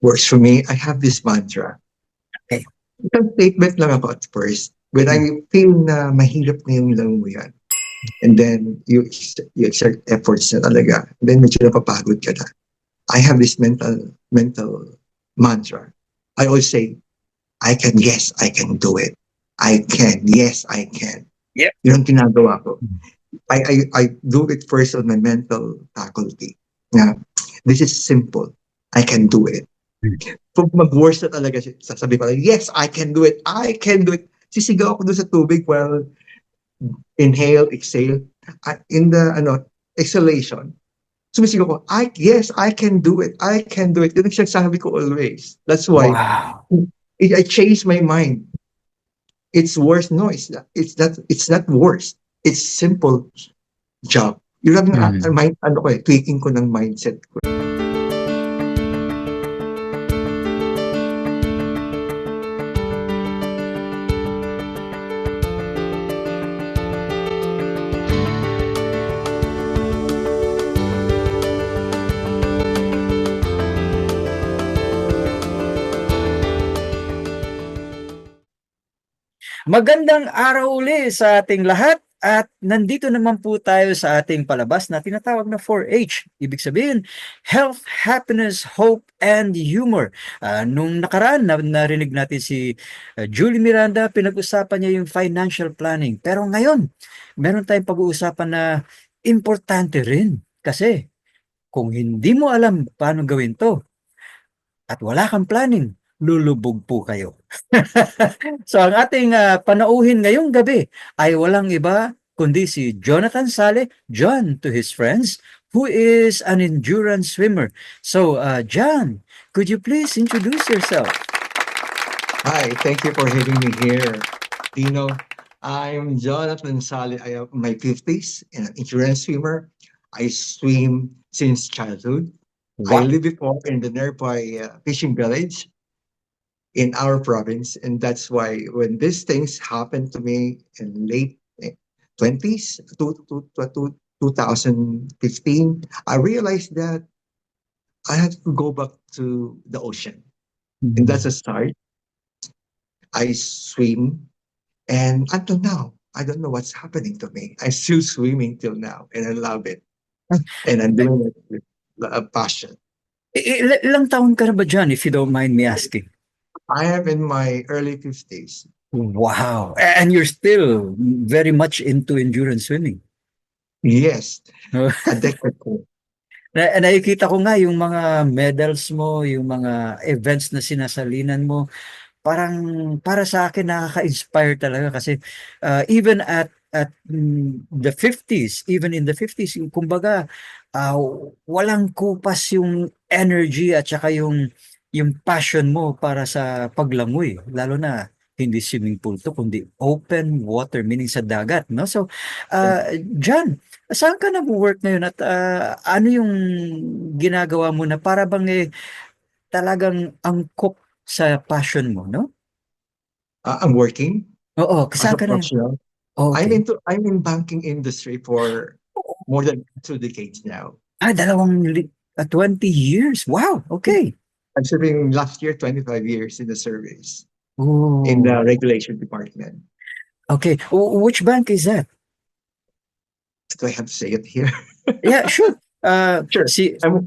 works for me. I have this mantra. Okay. Isang statement lang ako at first. When Mm. I feel na mahirap na yung lang mo yan, and then you exert efforts na talaga, then medyo napapagod ka na. I have this mental mantra. I always say, I can, yes, I can do it. I can, yes, I can. Yep. Yun ang ginagawa ko. Mm. I do it first on my mental faculty. Na, this is simple. I can do it. Mm. Pag mag-worse na talaga, sasabi ko, yes, I can do it. I can do it. Sisigaw ako doon sa tubig while inhale, exhale. In the exhalation, sumisigaw ko, yes, I can do it. I can do it. Yun ang sinasabi ko always. That's why Wow. I changed my mind. It's worse. No, it's not worse. It's simple job. Yun lang Mm. mind, tweaking ko ng mindset ko. Magandang araw uli sa ating lahat at nandito naman po tayo sa ating palabas na tinatawag na 4H. Ibig sabihin, Health, Happiness, Hope, and Humor. Nung nakaraan, narinig natin si Julie Miranda, pinag-usapan niya yung financial planning. Pero ngayon, meron tayong pag-uusapan na importante rin. Kasi kung hindi mo alam paano gawin to at wala kang planning, lulubog po kayo. So ang ating panauhin ngayong gabi ay walang iba kundi si Jonathan Sale, John to his friends, who is an endurance swimmer. So John, could you please introduce yourself? Hi, thank you for having me here, Dino. I'm Jonathan Sali. I am in my 50s and an insurance swimmer. I swim since childhood. I Wow. lived before in the nearby fishing village in our province, and that's why when these things happened to me in late 20s, 2015, I realized that I had to go back to the ocean. And that's a Mhm. start. I swim. And until now, I don't know what's happening to me. I'm still swimming till now, and I love it. And I'm doing it with a passion. Ilang taon ka na ba dyan, if you don't mind me asking? I am in my early 50s. Wow. And you're still very much into endurance swimming. Yes, addicted to it. Nakikita ko nga yung mga medals mo, yung mga events na sinasalinan mo, parang para sa akin nakaka-inspire talaga kasi even at the 50s, even in the 50s, kumbaga ah, walang kupas yung energy at saka yung passion mo para sa paglangoy, lalo na hindi swimming pool to kundi open water, meaning sa dagat, no? So John, saan ka nag-work ngayon at ano yung ginagawa mo na para bang talagang angkop sa passion mo, no? I'm working Oo, as a saan ka na professional. okey. I'm in banking industry for more than 2 decades now. 20 years, wow, okay. I'm serving last year 25 years in the service in Oh, the regulation department. okay. Which bank is that? Do I have to say it here? Yeah, sure. Sure. Si I'm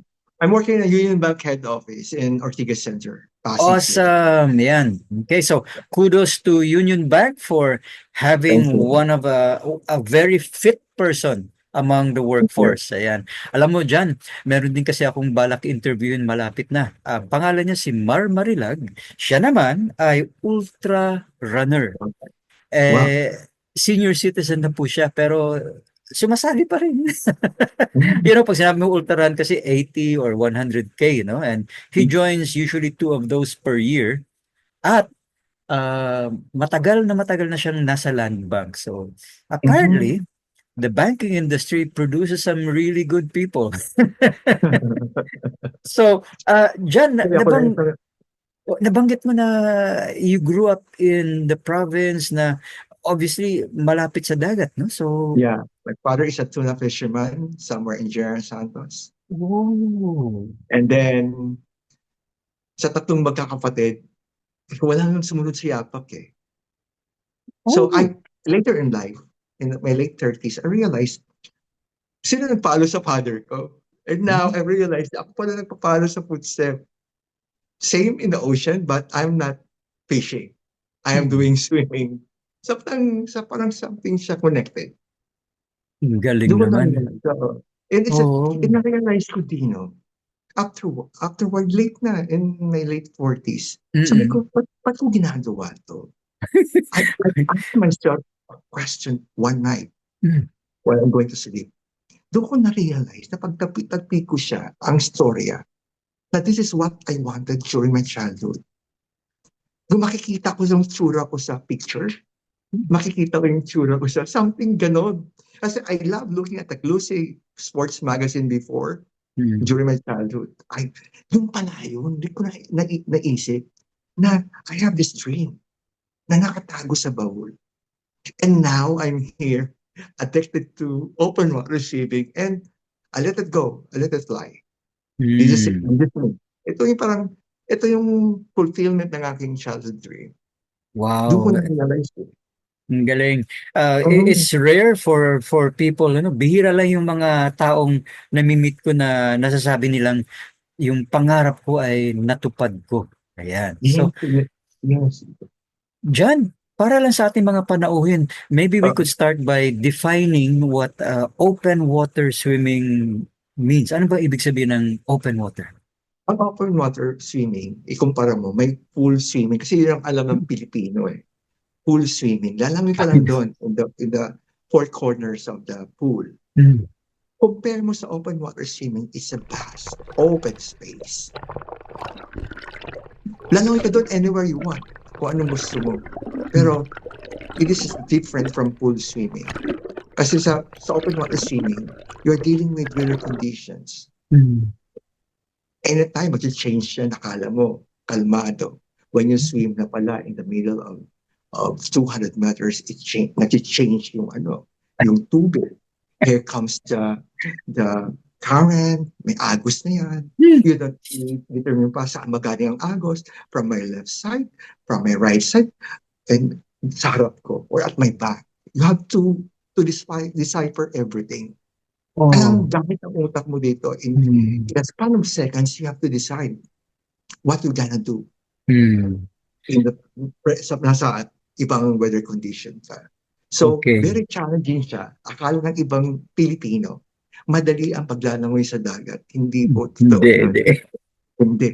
working in a Union Bank head office in Ortigas Center, Pasig City. Awesome, yan. Okay, so kudos to Union Bank for Thank having you. one of a very fit person among the Thank you. workforce. Ayan. Alam mo diyan, meron din kasi akong balak interviewin malapit na. Pangalan niya si Mar Marilag. Siya naman ay ultra runner. Wow. Eh, senior citizen na po siya pero sumasali pa rin. You know, pag sinabi mo ultra run kasi 80 or 100K, no? And he joins usually two of those per year. At matagal na siyang nasa land bank. So, Mhm. apparently, the banking industry produces some really good people. So, John, Kasi ako rin, nabanggit mo na you grew up in the province na obviously malapit sa dagat, no? So, yeah, my father is a tuna fisherman somewhere in General Santos. oh, And then sa tatlong magkakapatid, wala nang sumunod sa yapak eh. So Oh. later in life, in my late 30s, I realized, sino nagpalo sa father ko? And now I realized, ako pala nagpapalo sa footstep. Same in the ocean, but I'm not fishing. I am doing swimming. Parang something siya connected. Ang galing Doon ko naman. na-realize, oo. And Oo. na-realize ko din, no, afterward, late na, in my late 40s, sabi Mm. ko, ba't ko ginagawa to? I asked myself a question one night Mm. while I'm going to sleep. Doon ko na-realize na pagtagpi ko siya, ang storya, na this is what I wanted during my childhood. Kung makikita ko yung tsura ko sa picture, makikita ko yung tsura ko sa something ganon. Kasi I love looking at the Lucy sports magazine before, Mm. during my childhood. Yung pala yun, hindi ko naisip na I have this dream na nakatago sa bawol. And now I'm here, addicted to open water swimming, and I let it go, I let it fly. This is Mm. me. Ito yung fulfillment ng aking childhood dream. Doon ko Wow. na-realize ko. Ang galing. Oo. It's rare for people, ano, bihira lang yung mga taong nami-meet ko na nasasabi nilang yung pangarap ko ay natupad ko. Ayan. Yes, So, yes, yes. John, para lang sa ating mga panauhin, maybe we could start by defining what open water swimming means. Ano ba ibig sabihin ng open water? Ang open water swimming, ikumpara mo, may pool swimming, kasi yun ang alam ng Pilipino eh. Pool swimming, lalangoy ka lang doon in the four corners of the pool. Mm. Compare mo sa open water swimming, it's a vast, open space. Lalangoy ka doon anywhere you want, kung anong gusto mo. Pero, it is different from pool swimming. Kasi sa open water swimming, you're dealing with weather conditions. Mm. Anytime mag-change yan, nakala mo, kalmado. When you swim na pala in the middle of 200 meters, nag-change yung tubig. Here comes the current, may agos na yan. You don't determine pa saan magaling ang agos, from my left side, from my right side, and sa harap ko, or at my back. You have to decipher everything. Ang Oh. gamit ng utak mo dito, in Mm. a span of seconds, you have to decide what you're gonna do Mm. in nasa ibang weather conditions. So, Okay. very challenging siya. Akala ng ibang Pilipino, madali ang paglalangoy sa dagat. Hindi po totoo Hindi, yun. hindi. Hindi.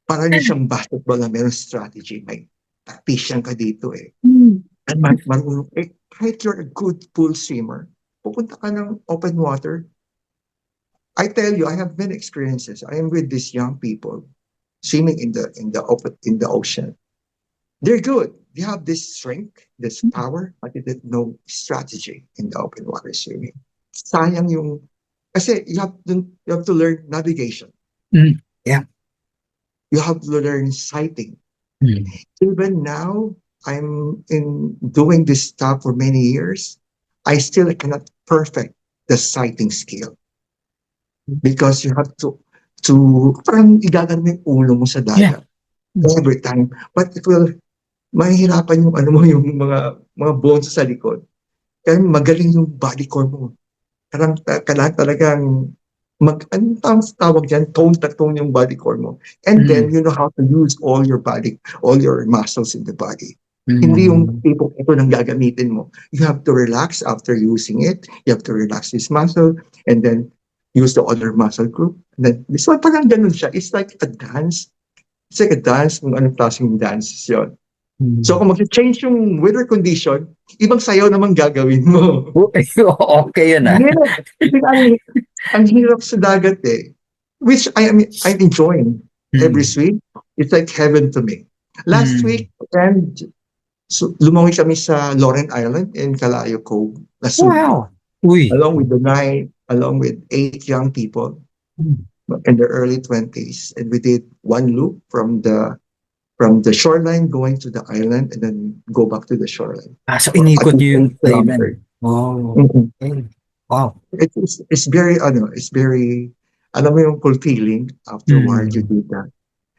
Parang yun siyang basketball na meron strategy. May tactician ka dito eh. At marunong, kahit you're a good pool swimmer, pupunta ka ng open water. I tell you, I have many experiences. I am with these young people swimming in the ocean. They're good. They have this strength, this power, but they didn't know strategy in the open water swimming. Sayang yung, kasi you have to learn navigation. Mm. Yeah. You have to learn sighting. Mm. Even now, I'm in doing this stuff for many years. I still cannot perfect the sighting skill because you have to parang igagan mo yung ulo mo sa dagat every time. But it will, mahihirapan yung yung mga bones sa likod. Kaya magaling yung body core mo. Kailangan talagang anong tawag dyan, tone yung body core mo. And then, you know how to use all your muscles in the body. Hindi yung tipong ito nang gagamitin mo. You have to relax after using it. You have to relax this muscle and then use the other muscle group. And then, this one parang ganun siya. It's like a dance. It's like a dance, kung anong klaseng dance yun. So kung mag-change yung weather condition, ibang sayaw naman gagawin mo. Okay yun ah. Yeah. Ang hirap sa dagat eh. Which I'm enjoying every swim. It's like heaven to me. Last week, and so, lumangoy kami sa Lauren Island in Calayo Cove, Nasugbu. Wow. Uy. Along with 8 young people in their early 20s. And we did one loop from the shoreline going to the island and then go back to the shoreline. So inikot niyo yung island. Oh. Mm-hmm. Wow. It's very, alam mo yung fulfilling afterward you do that.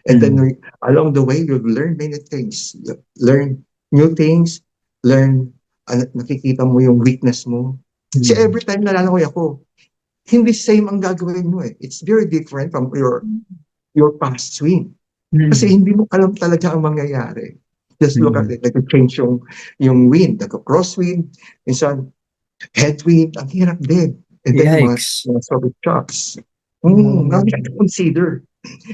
And then along the way, you'll learn many things. You learn new things, learn, nakikita mo yung weakness mo. Kasi every time nalalangoy ako, hindi same ang gagawin mo eh. It's very different from your past swim. Kasi hindi mo alam talaga ang mangyayari. Just look at it, nag-change yung wind, nag-crosswind, minsan headwind, ang hirap din. And then Yikes. mga solid shocks. Now you have to consider.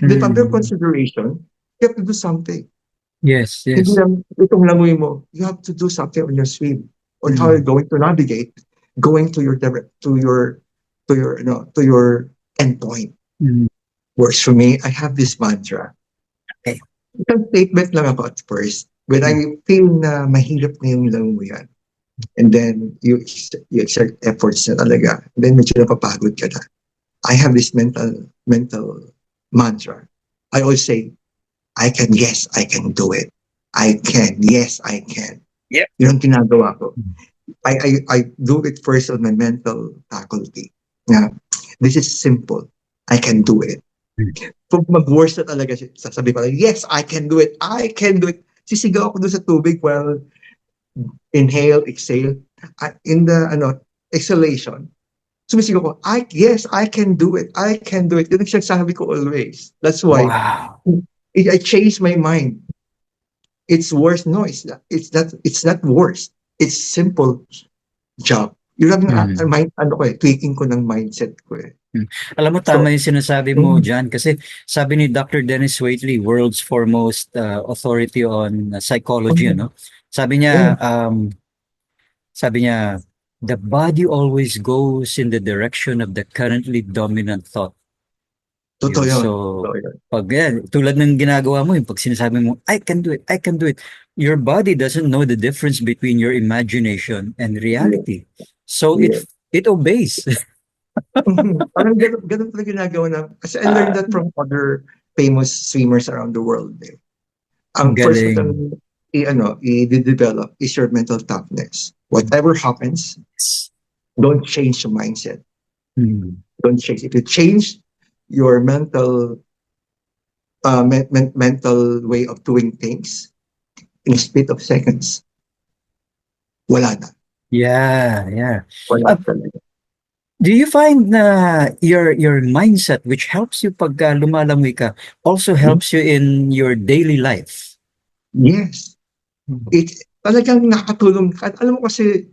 Then under consideration, you have to do something. Yes, yes. Hindi lang itong langoy mo, you have to do something on your swim, on how you're going to navigate, going to your endpoint. Works for me. I have this mantra. Okay. Isang statement lang ako at first. When I feel na mahirap na yung langoyan, and then you exert efforts na talaga, then medyo napapagod ka na. I have this mental mantra. I always say, I can, yes, I can do it. I can, yes, I can. Yep. Yun ang ginagawa ko. I do it first on my mental faculty. Yeah. This is simple. I can do it. Pag mag-worse na talaga, sasabi ko, yes, I can do it. I can do it. Sisigaw ako doon sa tubig while inhale, exhale. In the exhalation, sumisigaw ko, yes, I can do it. I can do it. Yun ang sinasabi ko always. That's why I change my mind. It's worse. No, it's not worse. It's simple job. Yun lang tweaking ko ng mindset ko eh. Alam mo, tama yung sinasabi mo, John, kasi sabi ni Dr. Dennis Waitley, world's foremost authority on psychology, ano? Sabi niya, the body always goes in the direction of the currently dominant thought. Totoo yun. So, pag yan, tulad ng ginagawa mo, yung pag sinasabi mo, I can do it, I can do it, your body doesn't know the difference between your imagination and reality. So, it obeys. Parang ganun pala ginagawa na. Kasi I learned that from other famous swimmers around the world. Eh. Ang first mo i-develop is your mental toughness. Whatever happens, don't change your mindset. Don't change. If you change your mental way of doing things in a split of seconds, wala na. Yeah. Wala talaga. Do you find na your mindset, which helps you pag lumalangoy ka, also helps you in your daily life? Yes. Talagang nakatulong. Alam mo kasi,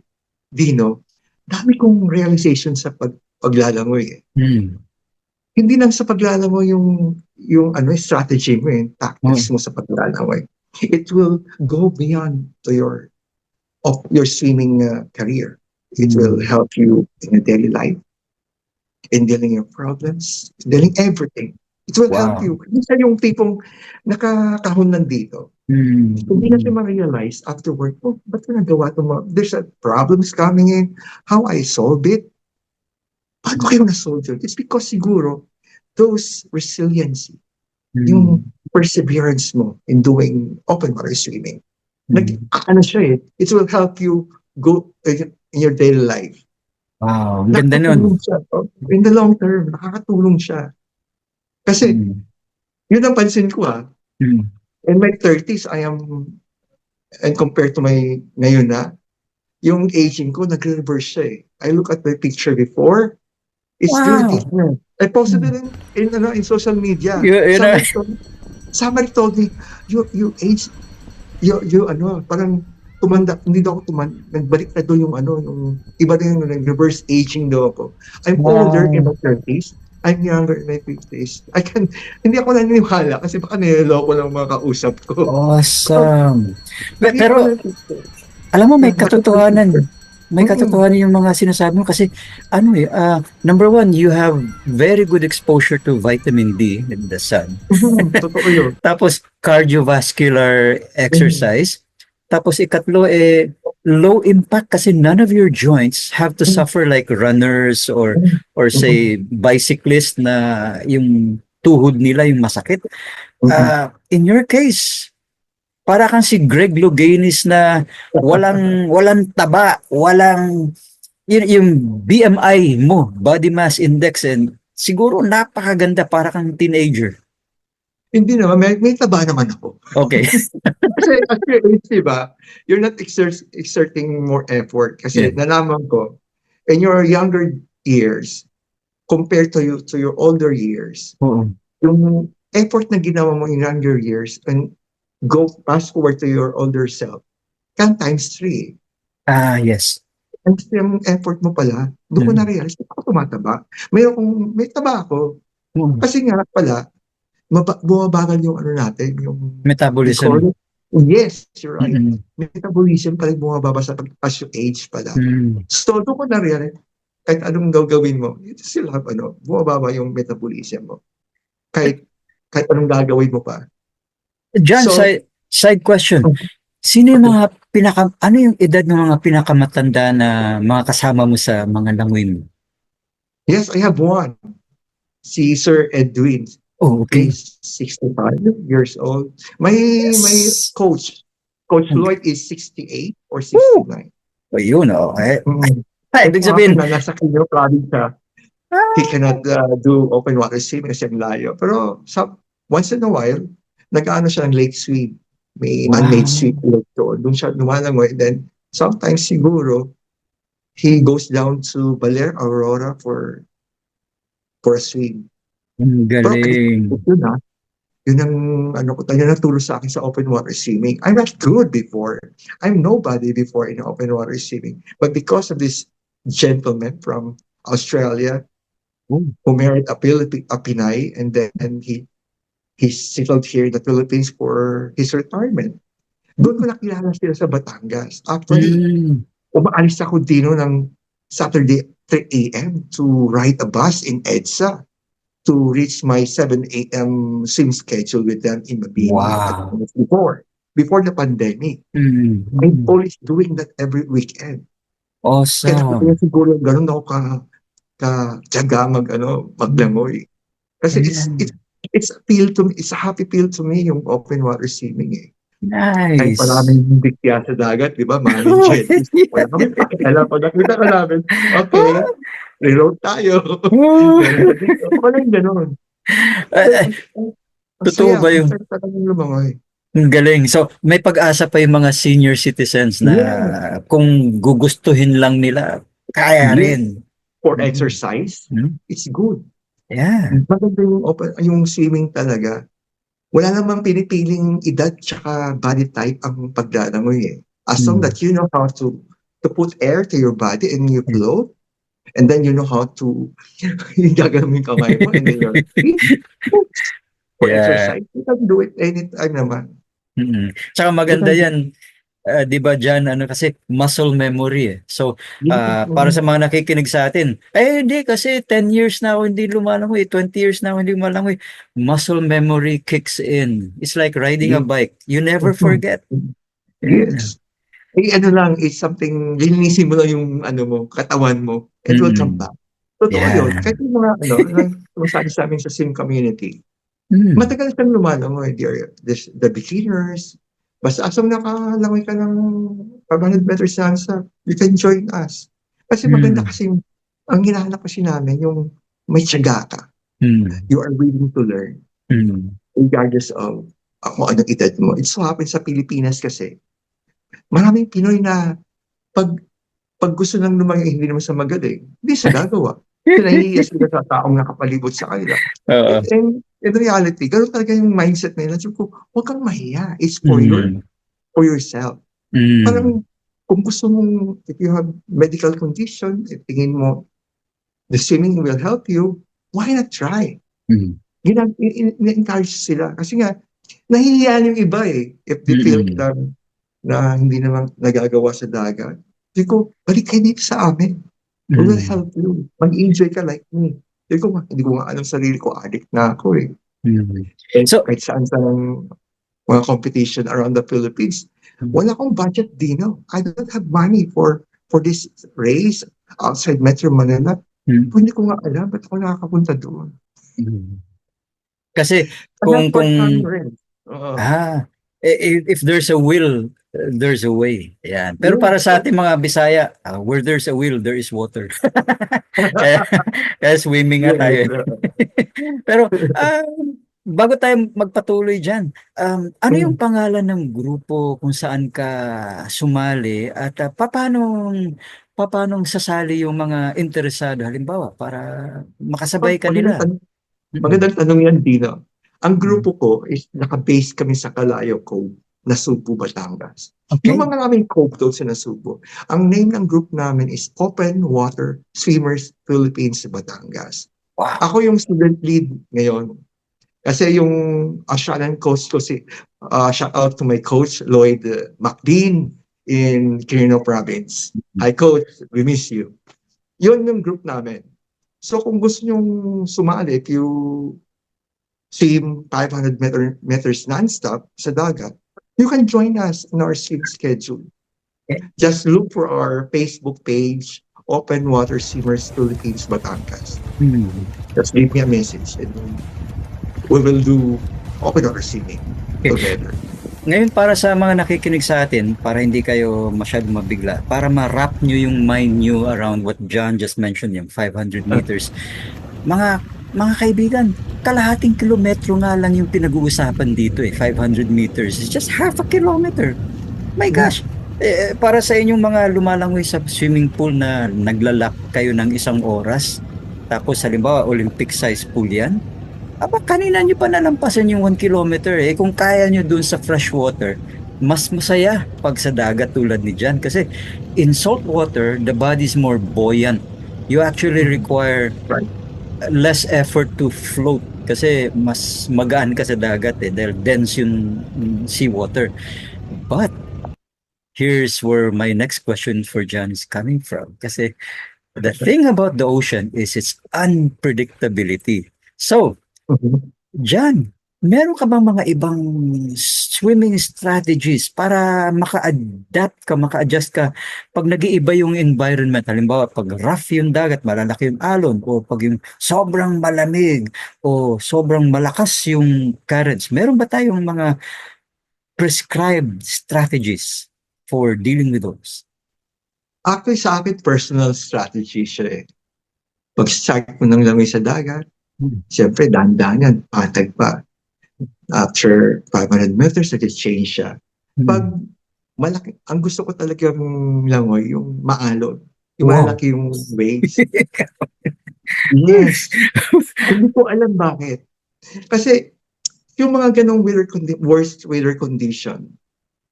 Dino, dami kong realization sa paglalangoy eh. Hindi lang sa paglalangoy yung strategy mo, yung tactics mo sa paglalangoy. It will go beyond to your swimming career. It will help you in your daily life, in dealing your problems, dealing everything. It will help you. Minsan yung tipong nakakahon nandito. Hindi natin ma-realize afterward, ba't ko nagawa ito mo? There's a problems coming in. How I solve it? Paano kayo na-solve it? It's because siguro, those resiliency, yung perseverance mo in doing open water swimming, siya eh, it will help you go in your daily life. Wow, ganda nun. In the long term, nakakatulong siya. Kasi, yun ang pansin ko in my 30s, and compared to my ngayon na, yung aging ko, nag-reverse siya eh. I look at my picture before, it's very different. I posted it in social media. Somebody told me, you age, parang tumanda, hindi daw ako nagbalik na doon yung iba din yung reverse aging daw ako. I'm older in my 30s, I'm younger in my 50s. Hindi ako naniniwala kasi baka niloloko lang mga kausap ko. Awesome. Pero, alam mo, may katotohanan. May katotohanan yung mga sinasabi mo kasi number one, you have very good exposure to vitamin D in the sun. Totoo yun. Tapos cardiovascular exercise. Tapos ikatlo low impact kasi none of your joints have to suffer like runners or say bicyclists na yung tuhod nila yung masakit. In your case, para kang si Greg Louganis na walang taba, walang yung BMI mo, body mass index, and siguro napakaganda para kang teenager. Hindi naman, may taba naman ako. Okay. Kasi at your age, di ba, you're not exerting more effort. Kasi Yeah. nalaman ko, in your younger years, compared to your older years, Oo. yung effort na ginawa mo in younger years and go fast forward to your older self, can times 3. Yes. Times 3 ang effort mo pala. Doon ko Mm. na-realize, ako tumataba. May taba ako. Mm. Kasi nga pala, bumabagal yung ano natin, yung we call Metabolism. it, yes, you're right. Mm. Metabolism pala yung bumababa as you age pala. Mm. So, doon ko na-realize, kahit anong gagawin mo, you still have, bumababa yung metabolism mo. Kahit anong gagawin mo pa. John, So, side question. Sino yung mga ano yung edad ng mga pinakamatanda na mga kasama mo sa mga langoy mo? yes, I have one. Si Sir Edwin. Oh, okay. He's 65 years old. My Yes. Coach Ang- Lloyd is 68 or Woo! 69. Ayun, okay. Mm. Ibig Kung sabihin, na nasa Quezon province siya, he cannot do open water swimming kasi ang layo. Pero once in a while, nag-ano siya ng lake swim. May man-made wow. swim lake doon. Doon siya lumalangoy. Then, sometimes siguro, he goes down to Baler, Aurora for a swim. Ang Pero galing. yun na, yun ang yun ang turo sa akin sa open water swimming. I'm not good before. I'm nobody before in open water swimming. But because of this gentleman from Australia Oh. who married a Pinay, and then he settled here in the Philippines for his retirement. Doon ko nakilala sila sa Batangas. Actually, Mm. umaalis ako dino ng Saturday 3 a.m. to ride a bus in EDSA to reach my 7 a.m. swim schedule with them in Mabini at Wow. before the pandemic. Mm. I'm always doing that every weekend. Kaya Awesome. siguro ganun ako tiyaga maglangoy. Kasi Ayan. it's appeal to me, it's a happy feel to me yung open water swimming eh. Kahit Nice. maraming bigya sa dagat, di ba? Maraming jetties. Wala kami pakialam. Pag nakita ka namin, okay, reload tayo. Ganun dito. Walang ganun. Ay, totoo ba Ang yung saya talagang lumangoy. ang galing. So, may pag-asa pa yung mga senior citizens na Yes, kung gugustuhin lang nila, kaya yes. rin. For Mm. exercise, Mm. it's good. Yeah. Maganda yung swimming talaga. Wala namang pinipiling edad tsaka body type ang paglalangoy eh. As long Mm. that you know how to put air to your body and you float, and then you know how to yung gagawin yung kamay mo and then your feet for Yeah. exercise. You can do it anytime naman. Mm. Tsaka You maganda can do yan, 'di ba Jan, ano kasi muscle memory eh. So, yes, para sa mga nakikinig sa atin, hindi kasi 10 years na ako hindi lumalangoy, 20 years na ako hindi lumalangoy. Muscle memory kicks in. It's like riding a yes. bike. You never forget. Yeah. Yes. Ano lang, it's something, linisin mo lang yung mo, katawan mo, it will come Mm. back. Totoo yun. Yeah. Kahit yung mga, sumasali sa amin sa sim community, Mm. matagal kang lumalangoy, the beginners, basta asang nakalangoy ka ng 500 meters sa you can join us. Kasi maganda Mm. kasi ang hinahanap kasi namin, yung may tiyaga ka. Mm. You are willing to learn, Mm. regardless of kung anong edad mo. It so happens sa Pilipinas kasi, maraming Pinoy na pag pag gusto lang lumangoy, hindi naman sa magaling, hindi sa gagawa. Kasi nahihiya sila sa taong nakapalibot sa kanila. Oo. And in reality, gano'n talaga yung mindset nila. Sabi ko, huwag kang mahiya. It's Mm. for yourself. Mm. Parang kung gusto mong, if you have medical condition, if tingin mo the swimming will help you, why not try? Mm. In-encourage sila. Kasi nga, nahihiya yung iba eh. If they feel Mm. na hindi naman nagagawa sa dagat. Sabi ko, balik kayo dito sa amin. We will Mm. help you. Mag-enjoy ka like me. Hindi ko nga alam sarili ko, addict na ako eh. Mm. And So, kahit saan sa mga competition around the Philippines, wala akong budget dino. I don't have money for this race outside Metro Manila. mm. Hindi ko nga alam ba't ako nakakapunta doon. Mm. Kasi Kaya kung part-time rin. Oo. if there's a will, there's a way. Yan. Pero Yes. para sa ating mga Bisaya, where there's a will, there is water. kaya, kaya swimming nga Yes. tayo. Pero bago tayo magpatuloy diyan, ano yung Mm. pangalan ng grupo kung saan ka sumali at papaanong sasali yung mga interesado halimbawa para makasabay ka Magandang nila? tanong, Mm. magandang tanong yan, Dino. Ang Mm. grupo ko is naka-base kami sa Kalayo Cove, Nasugbu, Batangas. Yung Okay. mga naming cove doon sa Nasugbu, ang name ng group namin is Open Water Swimmers Philippines Batangas. Wow. Ako yung student lead ngayon. Kasi yung Australian coach ko shout out to my coach, Lloyd McDean in Quirino Province. Hi coach, we miss you. Yun yung group namin. So kung gusto nyong sumali, if you swim 500 meters non-stop sa dagat, you can join us in our swim schedule. Just look for our Facebook page, Open Water Swimmers Philippines Batangas. Mm. Just leave me a message and we will do open water swimming together. Ngayon para sa mga nakikinig sa atin, para hindi kayo masyadong mabigla, para ma-wrap nyo yung mind nyo around what John just mentioned, yung 500 meters. Mga mga kaibigan, kalahating kilometro nga lang yung pinag-uusapan dito 500 meters is just half a kilometer. My gosh! Para sa inyong mga lumalangoy sa swimming pool na naglalak kayo ng 1 oras, tapos halimbawa Olympic size pool yan, aba, kanina nyo pa nalampasan yung 1 kilometer Kung kaya nyo dun sa fresh water, mas masaya pag sa dagat tulad ni Jan. Kasi in salt water, the body is more buoyant. You actually require Right. less effort to float kasi mas magaan ka sa dagat dahil dense yung seawater. But here's where my next question for Jan is coming from. Kasi the thing about the ocean is its unpredictability. So, Mhm. Jan, meron ka bang mga ibang swimming strategies para maka-adapt ka, maka-adjust ka pag nag-iiba yung environment? Halimbawa, pag rough yung dagat, malalaki yung alon, o pag yung sobrang malamig, o sobrang malakas yung currents. Meron ba tayong mga prescribed strategies for dealing with those? Actually, sa akin, personal strategy siya eh. Pag-start mo ng lamay sa dagat, Hmm. siyempre, dahan-dahan yan, patag pa. After 500 meters, nag-change siya. Pag Hmm. malaki, ang gusto ko talagang langoy, yung maalon. Yung Wow. malalaki yung waves. Yes. Hindi ko alam bakit. Kasi yung mga ganong worst weather condition,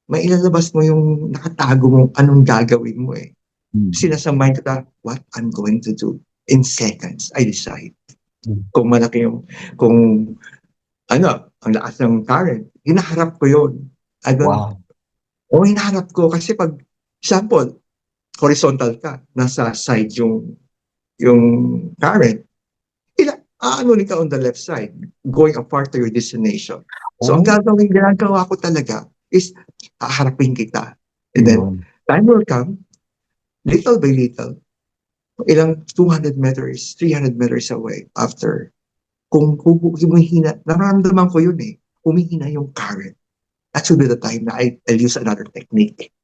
mailalabas mo yung nakatago mo anong gagawin mo eh. Hmm. Sinasamay ko what I'm going to do. In seconds, I decide. Hmm. Kung malaki yung, kung ang lakas ng current, hinaharap ko yun. Wow. Hinaharap ko kasi pag, example, horizontal ka, nasa side yung current, aanunin ka on the left side, going apart to your destination. So, ang Oh, ginagawa ko talaga is, haharapin kita. And then, yun. time will come, little by little, ilang 200 meters, 300 meters away after, kung humihina, nararamdaman ko yun eh, humihina yung current. That should be the time na I'll use another technique.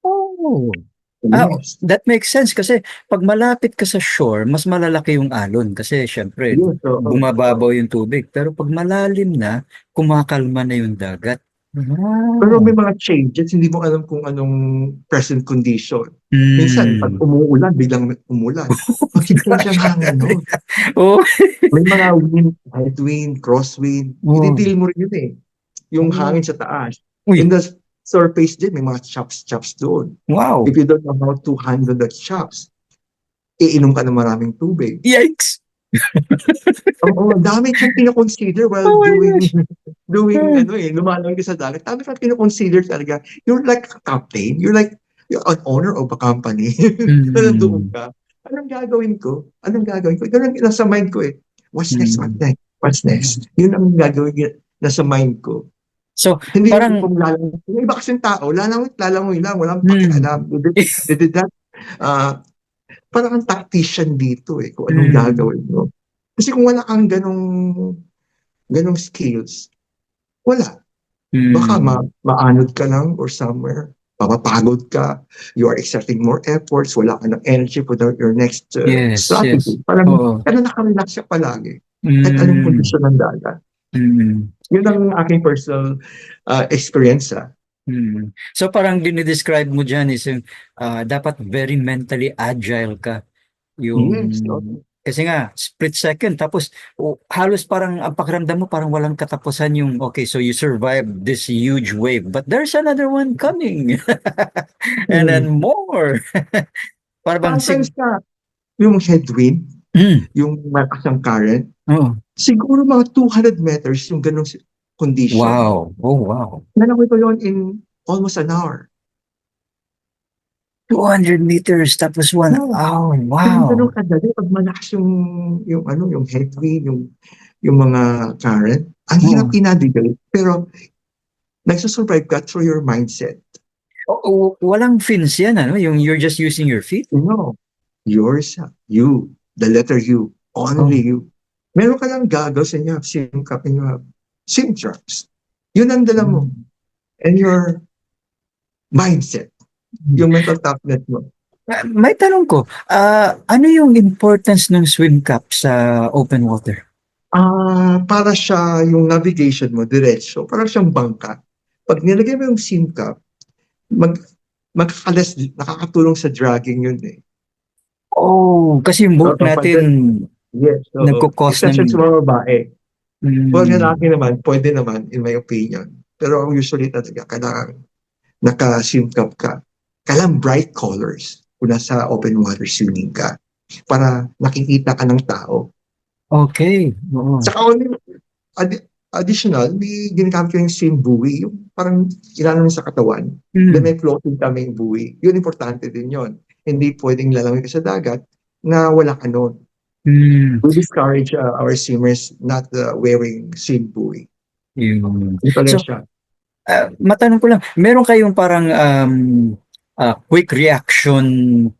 Oh. Yes. That makes sense kasi pag malapit ka sa shore, mas malalaki yung alon kasi syempre Yes, oo. bumababaw yung tubig. Pero pag malalim na, kumakalma na yung dagat. Pero may Wow. mga changes, hindi mo alam kung anong present condition. Minsan, pag Hmm. umuulan, biglang umulan. Mag-change ang hangin, no? Oh, May mga wind, headwind, crosswind. oh, I-deal mo rin yun eh. Yung oh. hangin sa taas. In Uy, the surface din, may mga chops doon. wow. If you don't know how to handle the chops, iinom ka ng maraming tubig. Yikes. Oo, dami kang pinakonsider while Oh my doing gosh. doing lumalangoy ka sa dagat. Dami kang pinakonsider talaga. You're like a captain. You're an owner of a company. Na nandoon Hmm. ka. Anong gagawin ko? Anong gagawin ko? Ito lang nasa mind ko eh. What's next? What's Hmm. next? What's next? Yun ang gagawin nasa mind ko. So, Hindi yung parang kung lalangoy. Yung iba kasing tao, lalangoy lang. Walang hmm. pakialam. They did that. Uh, Parang ang tactician dito eh. Kung anong Hmm. gagawin mo. Kasi kung wala kang ganong skills, wala. Baka Hmm. maanod ka lang or somewhere, mapapagod ka, you are exerting more efforts, wala ka ng energy for your next Yes, yes. strategy. Parang, Oo. pero nakarelax ka palagi. Kahit anong Mm. kondisyon ng dagat. Mm. Yun ang aking personal experience. So parang dinidescribe mo dyan is yung dapat very mentally agile ka. Yung Yes. No? kasi nga split second tapos halos parang ang pakiramdam mo parang walang katapusan yung okay, so you survived this huge wave but there's another one coming and then Mm. more. Para bang Sometimes yung headwind, mm, yung malakas ng current, oh, siguro mga 200 meters yung ganong condition. wow, oh wow, Nalakoy ko yun in almost an hour. 200 meters tapos one, No. oh Yung wow. ganong kadali, pag malakas yung headwind, yung mga current, ang hirap Oh, i-navigate. Pero nagsusurvive ka through your mindset. walang fins yan ano yung you're just using your feet. You know, yours, you, the letter U, only Oh. you. Meron ka lang goggles and you have SIM cup and you have SIM drops. Yun ang dala mo. Mm. And your mindset, yung mental toughness mo. May tanong ko, ano yung importance ng swim cap sa open water? Para siya yung navigation mo, diretso. Para siyang bangka. Pag nilagay mo yung SIM cup, mag, nakakatulong sa dragging yun eh. Oh, kasi yung boat Oo, natin yes, oo. nagko-cause Exception ng sa mga babae. Kung mm, lalaki naman, pwede naman, in my opinion. Pero usually talaga, kailangan naka-SIM cup ka. Kailangan bright colors kung nasa open water swimming ka para nakikita ka ng tao. okay. Oo. Saka additional, may ginagamit ko yung swim buoy, yung parang ilano sa katawan. Then Mm, may floating kaming buoy. Yun, importante din yun. Hindi pwedeng lalawin ka sa dagat na wala ka nun. mm, We discourage our swimmers not wearing swim buoy. yun. Yun pala So, siya. matanong ko lang, meron kayong parang quick reaction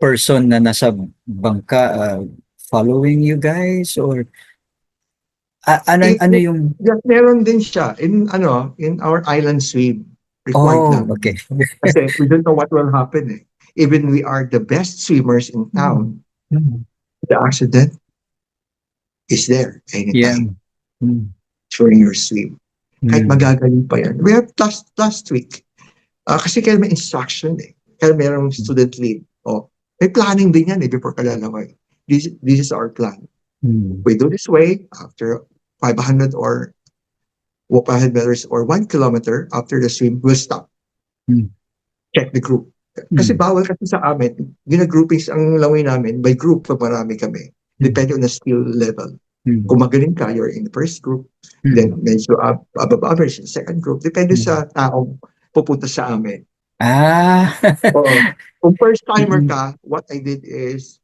person na nasa bangka following you guys or If, ano yung yes, meron din siya in our island swim required oh, namin. okay. Kasi we don't know what will happen eh. Even we are the best swimmers in Mm, town, mm, the accident is there yeah. anytime Mm, during your swim. Kahit mm, magagaling pa yan. We have last week, kasi kaya may instruction eh. Kaya mayroong student lead. Oh, may planning din yan eh before ka lalaway. This is our plan. mm, We do this way after 500 or 500 meters or 1 kilometer after the swim, we'll stop. mm, Check the group. Kasi mm, bawal kasi sa amin, gina-groupings ang laway namin by group pag marami kami. mm, Depende on the skill level. mm, Kung magaling ka, you're in the first group, then mm, medyo above average, second group. Depende mm. sa taong pupunta sa amin. Ah. Oo. Kung first timer Mm, ka, what I did is,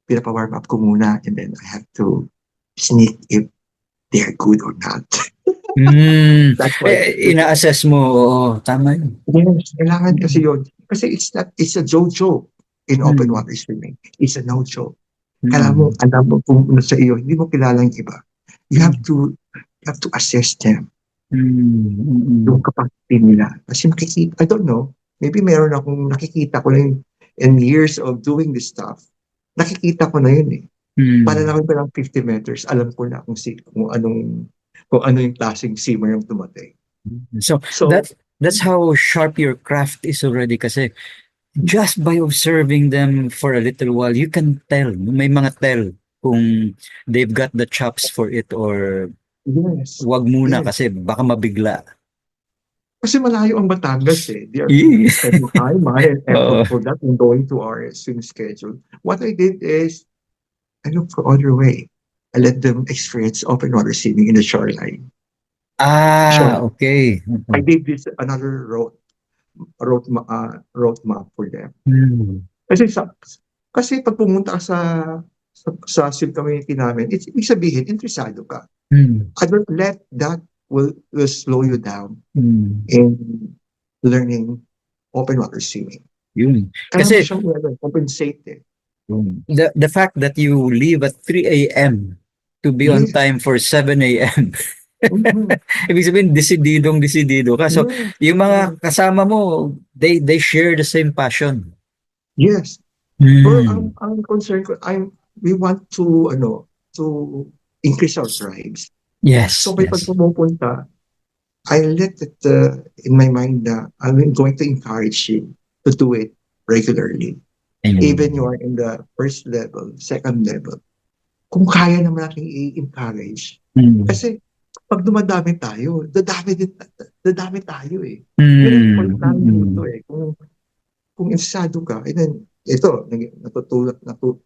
pinapa-warm up ko muna and then I have to sneak if they're good or not. mm. That's why. Ina-assess mo, oo, tama yun. Yes, kailangan kasi Mm, yun. Kasi it's a jojo in open mm, water swimming. It's a no-joke. Kailangan mo, mm, alam mo kung ano sa iyo, hindi mo kilala yung iba. You have mm, to assess them, yung mm, capacity nila. Kasi makikita, I don't know, maybe meron akong nakikita ko na yun in years of doing this stuff. Nakikita ko na yun eh. Para mm, naman pa ng 50 meters, alam ko na kung ano yung klaseng swimmer yung tumatay. mm. So So, that's how sharp your craft is already kasi just by observing them for a little while, you can tell. May mga tell kung they've got the chops for it or yes, wag muna yes. kasi baka mabigla. Kasi malayo ang Batangas eh. They are Eh. spending time, money, and effort Oo. for that and going to our swim schedule. What I did is, I look for other way. I let them experience open water swimming in the shoreline. Ah, So, okay. I did this another road map for them. Mm, Kasi kasi pag pumunta ka sa swim community namin, it's ibig sabihin, interesado ka. mm, I don't let that will slow you down mm. in learning open water swimming. Yun. Kaya mo Kasi siyang compensate eh. the fact that you leave at 3 a.m. to be on Yes. time for 7 a.m. Mhm. Ibig sabihin, desididong-desidido ka. So, Yes. yung Yes. mga kasama mo, they share the same passion. Yes. Pero Mm. ang concern ko, we want to, to increase our drives. Yes, So may pag yes. pumupunta, I let it in my mind na I'm going to encourage you to do it regularly. Even you Ayun. are in the first level, second level. Kung kaya naman natin i-encourage. Mm. Kasi pag dumadami tayo, dadami tayo eh. Yun ang point Mm, namin dito mm. eh. Kung interesado ka, and then, ito,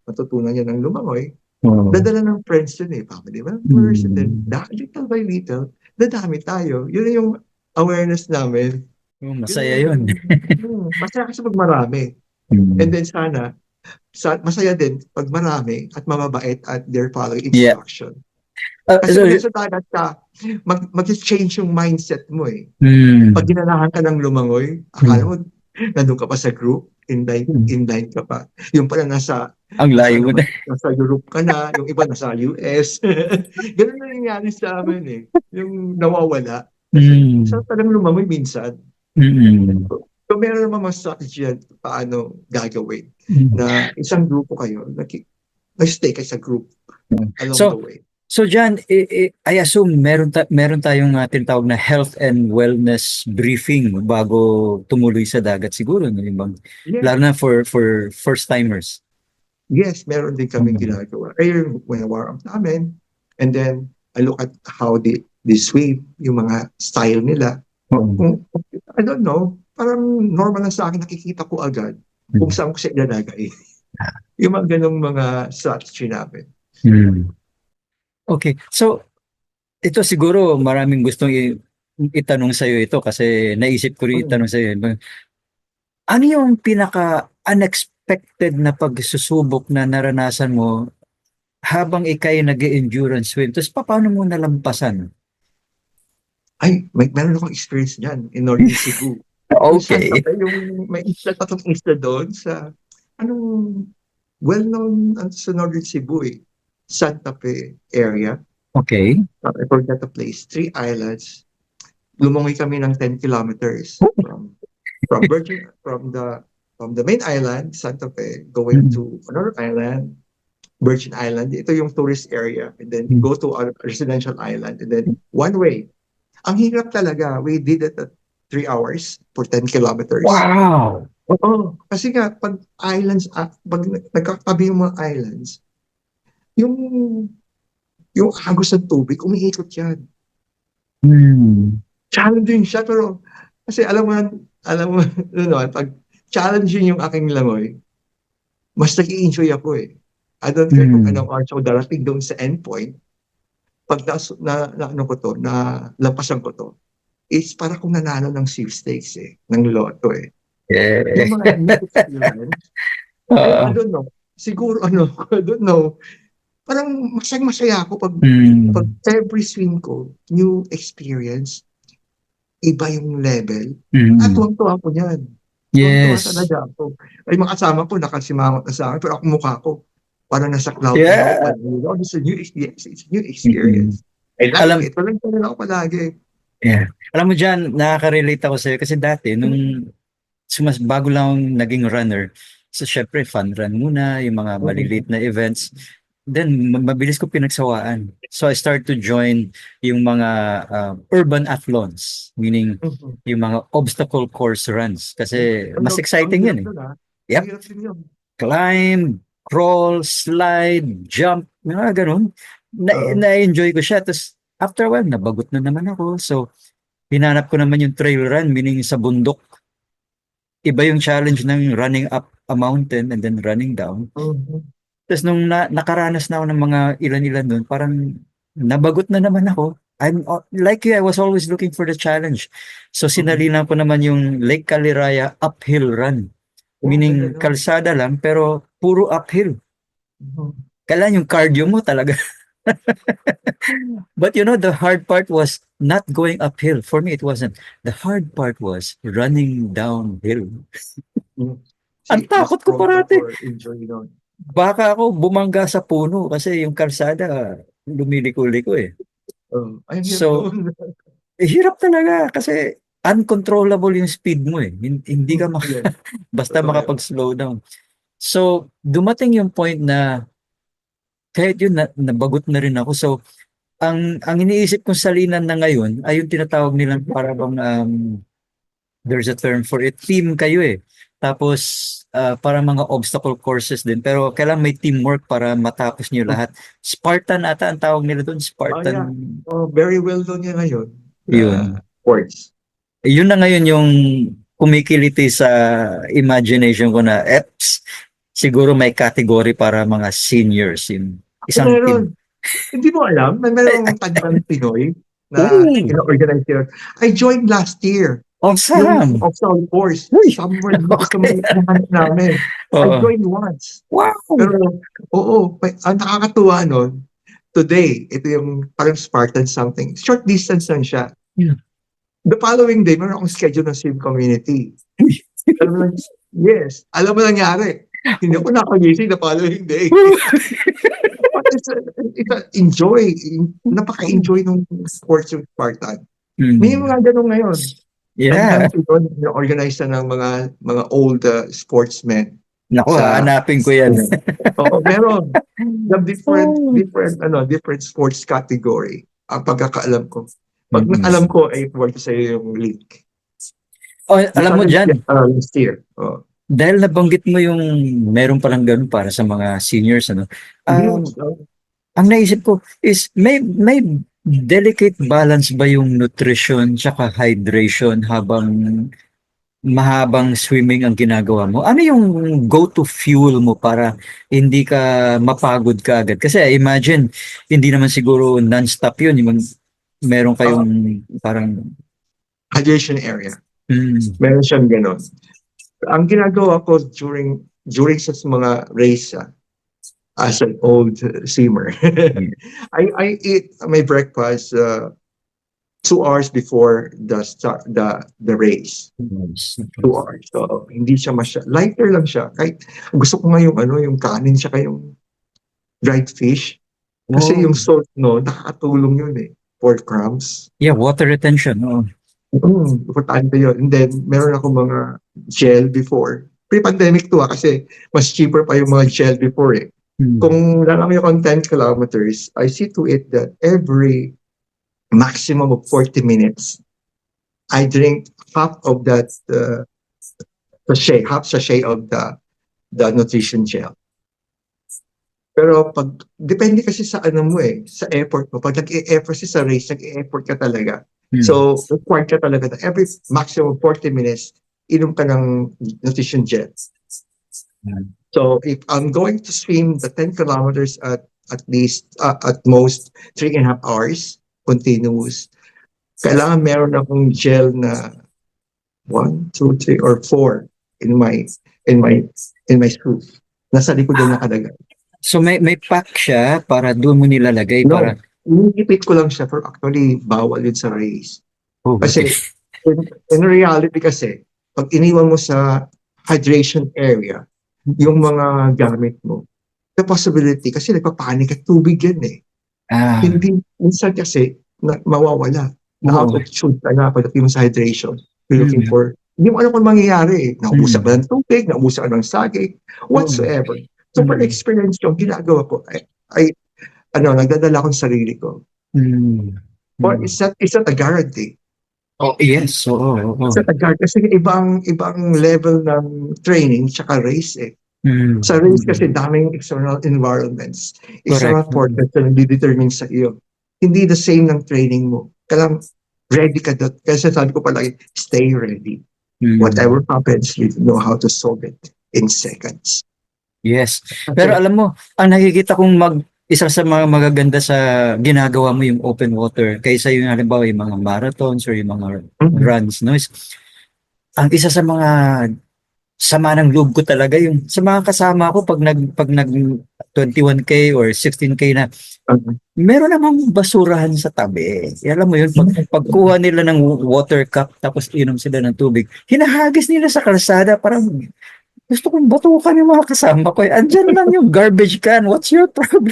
natutunan niya ng lumangoy, Oo. dadala ng friends yun eh, family members, and then, Mm. little by little, dadami tayo. Yun yung awareness namin. Oh, Yun masaya yung, yun. masaya kasi pag marami. And Mm. then sana, masaya din pag marami at mababait at they're following Yeah. instruction. Ah, Kasi so, pag nasa dagat ka, mag-change yung mindset mo eh. Pag mm, ginanahan ka ng lumangoy, akala mo, mm, nandun ka pa sa group, mm. in line ka pa. Yung pala Ang nasa layo ano mo ka, na. nasa Europe ka na, yung iba nasa US. Ganun na nangyayari sa amin eh. Yung nawawala. Kasi sa Mm, talagang lumangoy minsan. mm, So meron naman mga strategy yan paano gagawin mm. na isang grupo kayo, nag-stay kayo sa group along the So, way. so John, I assume meron tayong tinatawag na health and wellness briefing bago tumuloy sa dagat siguro, no? Yung bang, Yes, lalo na for first timers. yes, meron din kaming Mm. ginagawa. Ayun, warm up namin. And then, I look at how they swim, yung mga style nila. Oo. Kung, I don't know, parang normal na sa akin, nakikita ko agad kung Mm. saan ko siya ilalagay. Yung mga ganong mga strategy namin. Mm. Okay. So, ito siguro maraming gustong itanong sa iyo ito kasi naisip ko rin Mm. itanong sa iyo. Ano yung pinaka-unexpected na pagsusubok na naranasan mo habang ikay nag-endurance swim? Tapos paano mo nalampasan? Ay, meron akong experience niyan in Northern Cebu. Yung Santa Okay. Fe, yung may isla, tatlong isla doon sa, anong, well-known sa Northern Cebu eh. Santa Fe area. Okay. I forgot the place. 3 islands. Lumungoy kami ng 10 kilometers from Virgin, from the main island, Santa Fe, going Mm, to another island, Virgin Island. Ito yung tourist area. And then mm. go to a residential island. And then one way. Ang hirap talaga. We did it at 3 hours for 10 kilometers. Wow! Oo. Kasi nga, pag islands, pag nagkatabi yung mga islands, yung, yung agos ng tubig, umiikot yan. Mm, Challenging siya, pero, kasi alam mo, ano, pag challenging yung aking langoy, mas nag-i-enjoy ako eh. I don't care kung mm, anong oras ako darating doon sa endpoint, pag ano ko to, na lampasan ko to, it's para kung nanalo ng sweepstakes eh, ng lotto eh. yeah. Yung mga new experience, I Oo. don't know, siguro ano, I don't know, parang masaya ako pag Mm, every swim ko, new experience, iba yung level, at mm. tuwang-tuwa ako niyan. Tuwang-tuwa Yes. talaga ako. Ay, mga kasama ko nakasimangot na sa akin, pero ako mukha ko, parang nasa cloud nine ako Yeah. palagi. Oh, it's a new experience. It's a new Mm. experience. I like Alam, it. Walang ganun ako palagi. yeah. Alam mo dyan, nakaka-relate ako sa'yo kasi dati, bago lang akong naging runner, so syempre fun run muna, yung mga maliliit Mhm. na events. Then mabilis ko pinagsawaan. So I start to join yung mga urban athlons, meaning Mhm. yung mga obstacle course runs Yes. kasi mas Ano, ang exciting hirap yun eh. nun Ang Yep, hirap din yun. climb, crawl, slide, jump, mga ganun. Oo. Na-enjoy ko siya. Tapos after a while, nabagot na naman ako. So hinanap ko naman yung trail run, meaning sa bundok. Iba yung challenge ng running up a mountain and then running down. Mhm. Tapos nung nakaranas na ako ng mga ilan-ilan doon, parang nabagot na naman ako. Like you, I was always looking for the challenge. So Mhm. sinalinan ko naman yung Lake Caliraya uphill run. Oh, ganda Meaning nun. kalsada lang pero puro uphill. Mhm. Kailangan yung cardio mo talaga. But the hard part was not going uphill. For me, it wasn't. The hard part was running downhill. Mhm. Ang Mas takot ko prone ka parati. for injury nun. Baka ako bumangga sa puno kasi yung kalsada lumiliko-liko eh. Ay, ang hirap So, nun. hirap talaga kasi uncontrollable yung speed mo eh. Hindi ka Yan. basta Totoo yan. makapag-slow down. So, dumating yung point na kahit yun, nabagot na rin ako. So, ang iniisip kong salinan na ngayon ay yung tinatawag nilang para bang there's a term for it. Team kayo eh. Tapos para mga obstacle courses din. Pero kailangan may teamwork para matapos niyo lahat. Spartan ata ang tawag nila doon. Oh, yeah. Spartan. Oh, very well done niya ngayon. Yun. Sports. Yun na ngayon yung kumikiliti sa imagination ko na EPS. Siguro may category para mga seniors. Yung isang team. Meron. Hindi mo alam na merong tandang Pinoy na Oh, organize here. I joined last year. awesome. Yung Oxford course. Uy, Somewhere dito sa okay. mga namin. I Oo. joined once. Wow. Pero, oo, ang nakakatuwa nun, today, ito yung parang Spartan something. Short distance lang siya. Yeah. The following day, meron akong schedule ng sim community. Alam mo lang, yes, alam mo nangyari. Hindi ako nakagising the following day. Enjoy. Napaka-enjoy ng sports yung Spartan. May mga ganun ngayon. Yeah. Organize na ng mga old sportsmen. Naku, Sa- hanapin ko yan. Oo, meron. The different sports category. Ang pagkakaalam ko. Pag alam ko, ay forward sa iyo yung link. Oh, alam mo dyan, Last year. Oh. dahil nabanggit mo yung meron palang ganun para sa mga seniors, ano? Ang naisip ko is may delicate balance ba yung nutrition tsaka hydration habang mahabang swimming ang ginagawa mo? Ano yung go-to fuel mo para hindi ka mapagod ka agad? Kasi imagine, hindi naman siguro non-stop yun. Yung meron kayong parang Hydration area. Meron siyang gano'n. Ang ginagawa ko during sa mga race, as an old swimmer, I eat my breakfast 2 hours before the race. 2 hours. So hindi siya lighter lang siya. Kahit gusto ko nga yung kanin siya yung dried fish. Kasi yung salt, nakakatulong yun eh. 4 grams. Yeah, water retention. Oh. Importante yun. And then, meron ako mga gel before. Pre-pandemic to kasi mas cheaper pa yung mga gel before eh. Kung lang yung 10 kilometers, I see to it that every maximum of 40 minutes, I drink half of that half sachet of the nutrition gel. Pero depende kasi sa sa effort mo. Pag nag-e-effort sa race, nag-e-effort ka talaga. So, required ka talaga na every maximum 40 minutes, inom ka ng nutrition gel. So, if I'm going to swim the 10 kilometers at least, at most 3.5 hours, continuous, kailangan meron akong gel na 1, 2, 3, or 4 in my suit. Nasa likod na nakalagay. So may pack siya para doon mo nilalagay para Inipit ko lang siya for actually bawal yun sa race. Kasi okay. in reality kasi pag iniwan mo sa hydration area yung mga gamit mo, the possibility kasi nagpapanik at tubig yan eh. Hindi minsan kasi mawawala na out of tune ka na pagdating mo sa hydration. You're looking for, hindi mo alam kung mangyayari eh. Naubusan ba ng tubig, naubusan ka ng sagay, whatsoever. So for experience ko, ginagawa ko ay nagdadala ko sa sarili ko. Or is that a guarantee? Oh, yes. It's not a guarantee. Kasi ibang level ng training tsaka race eh. Sa race kasi daming external environments. External forces na nadidetermine sa iyo. Hindi the same ng training mo. Kailangan ready ka doon. Kasi sabi ko palagi, stay ready. Whatever happens, you know how to solve it in seconds. Yes. Pero alam mo, ang nakikita kong isa sa mga magaganda sa ginagawa mo yung open water kaysa yung halimbawa yung mga marathons or yung mga runs, no? Ang isa sa mga sama ng loob ko talaga yung sa mga kasama ko pag nag 21K or 16K na meron namang basurahan sa tabi. Alam mo yun, pagkuha nila ng water cup tapos inom sila ng tubig, hinahagis nila sa kalsada, parang gusto kong batukan yung mga kasama ko. Andyan lang yung garbage can. What's your problem?